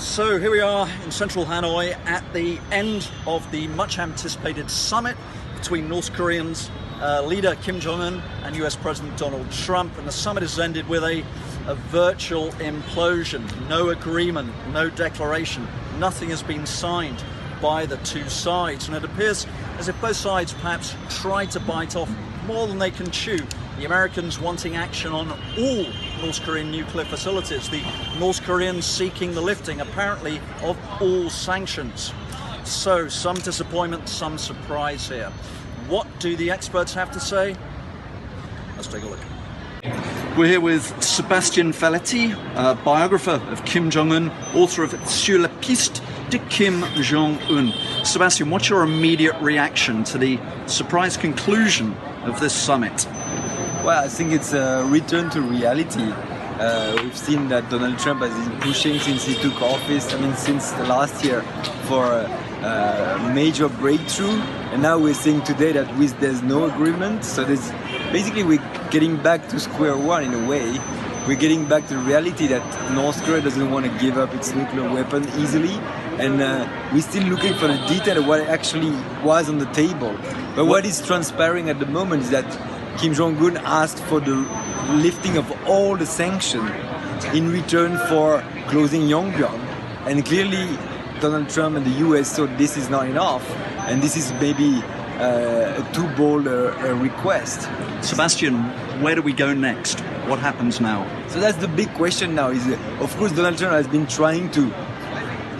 So here we are in central Hanoi at the end of the much anticipated summit between North Koreans leader Kim Jong-un and US President Donald Trump, and the summit has ended with a virtual implosion. No agreement, no declaration, nothing has been signed by the two sides, and it appears as if both sides perhaps tried to bite off more than they can chew. The Americans wanting action on all North Korean nuclear facilities, the North Koreans seeking the lifting, apparently, of all sanctions. So, some disappointment, some surprise here. What do the experts have to say? Let's take a look. We're here with Sebastian Fallot, biographer of Kim Jong-un, author of Sur la piste de Kim Jong-un. Sebastian, what's your immediate reaction to the surprise conclusion of this summit? Well, I think it's a return to reality. We've seen that Donald Trump has been pushing since he took office, since the last year, for a major breakthrough. And now we're seeing today that there's no agreement. So basically we're getting back to square one in a way. We're getting back to the reality that North Korea doesn't want to give up its nuclear weapon easily. And we're still looking for the detail of what actually was on the table. But what is transpiring at the moment is that Kim Jong-un asked for the lifting of all the sanctions in return for closing Yongbyon. And clearly Donald Trump and the US thought this is not enough, and this is maybe a too bold a request. Sebastian, where do we go next? What happens now? So that's the big question now. Of course, Donald Trump has been trying to,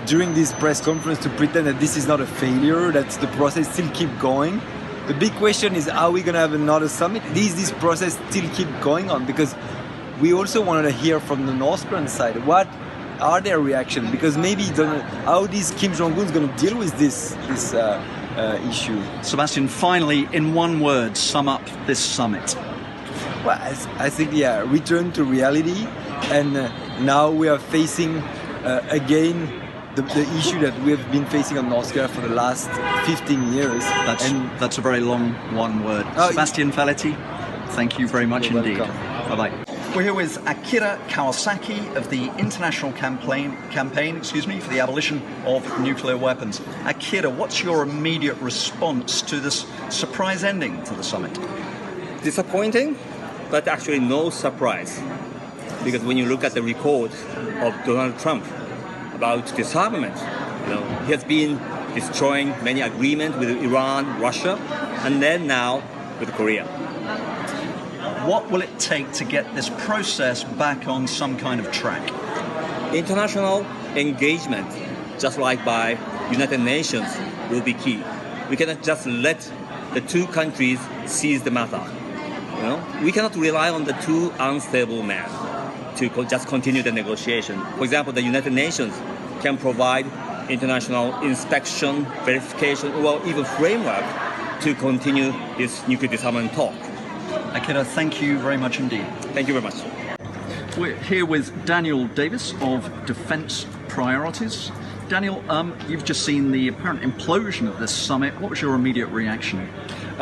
during this press conference, to pretend that this is not a failure, that the process still keep going. The big question is, are we going to have another summit? Is this process still keep going on? Because we also wanted to hear from the North Korean side, what are their reactions? Because maybe how is Kim Jong-un going to deal with this issue? Sebastian, finally, in one word, sum up this summit. Well, I think, return to reality. And now we are facing, again, the issue that we have been facing on North Korea for the last 15 years. That's a very long one word. Sebastian Fallot, thank you very much indeed. Bye-bye. We're here with Akira Kawasaki of the International Campaign for the Abolition of Nuclear Weapons. Akira, what's your immediate response to this surprise ending to the summit? Disappointing, but actually no surprise. Because when you look at the record of Donald Trump about disarmament, he has been destroying many agreements with Iran, Russia, and then now with Korea. What will it take to get this process back on some kind of track? International engagement, just like by United Nations, will be key. We cannot just let the two countries seize the matter. We cannot rely on the two unstable men to just continue the negotiation. For example, the United Nations can provide international inspection, verification, or even framework to continue this nuclear disarmament talk. Akira, thank you very much indeed. Thank you very much. We're here with Daniel Davis of Defence Priorities. Daniel, you've just seen the apparent implosion of this summit. What was your immediate reaction?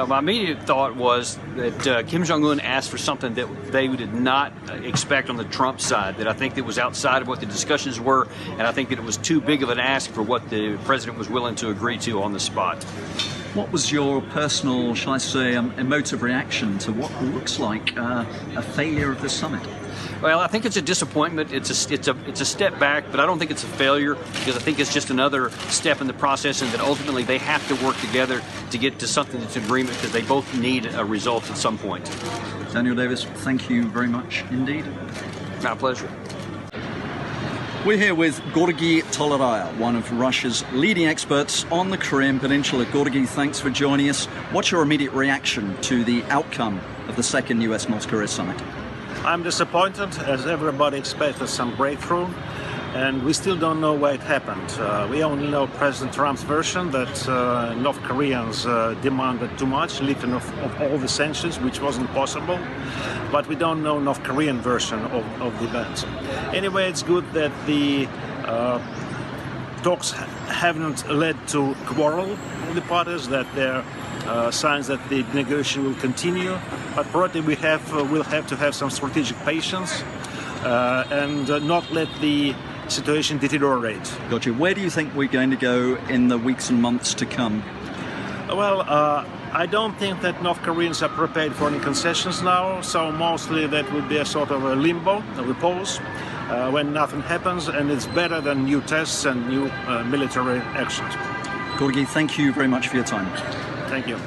My immediate thought was that Kim Jong-un asked for something that they did not expect on the Trump side, that I think that was outside of what the discussions were, and I think that it was too big of an ask for what the president was willing to agree to on the spot. What was your personal, shall I say, emotive reaction to what looks like a failure of this summit? Well, I think it's a disappointment. It's a step back, but I don't think it's a failure, because I think it's just another step in the process, and that ultimately they have to work together to get to something that's an agreement, because they both need a result at some point. Daniel Davis, thank you very much indeed. My pleasure. We're here with Gori Tolorya, one of Russia's leading experts on the Korean Peninsula. Gori, thanks for joining us. What's your immediate reaction to the outcome of the second US-North Korea summit? I'm disappointed, as everybody expected some breakthrough, and we still don't know why it happened. We only know President Trump's version that North Koreans demanded too much, lifting of all the sanctions, which wasn't possible. But we don't know North Korean version of the events. Anyway, it's good that the talks haven't led to quarrel of the parties, that there are signs that the negotiation will continue. But probably we'll have to have some strategic patience and not let the situation deteriorate. Gotcha. Where do you think we're going to go in the weeks and months to come? Well, I don't think that North Koreans are prepared for any concessions now, so mostly that would be a sort of a limbo, a repose, when nothing happens, and it's better than new tests and new military actions. Gori, thank you very much for your time. Thank you.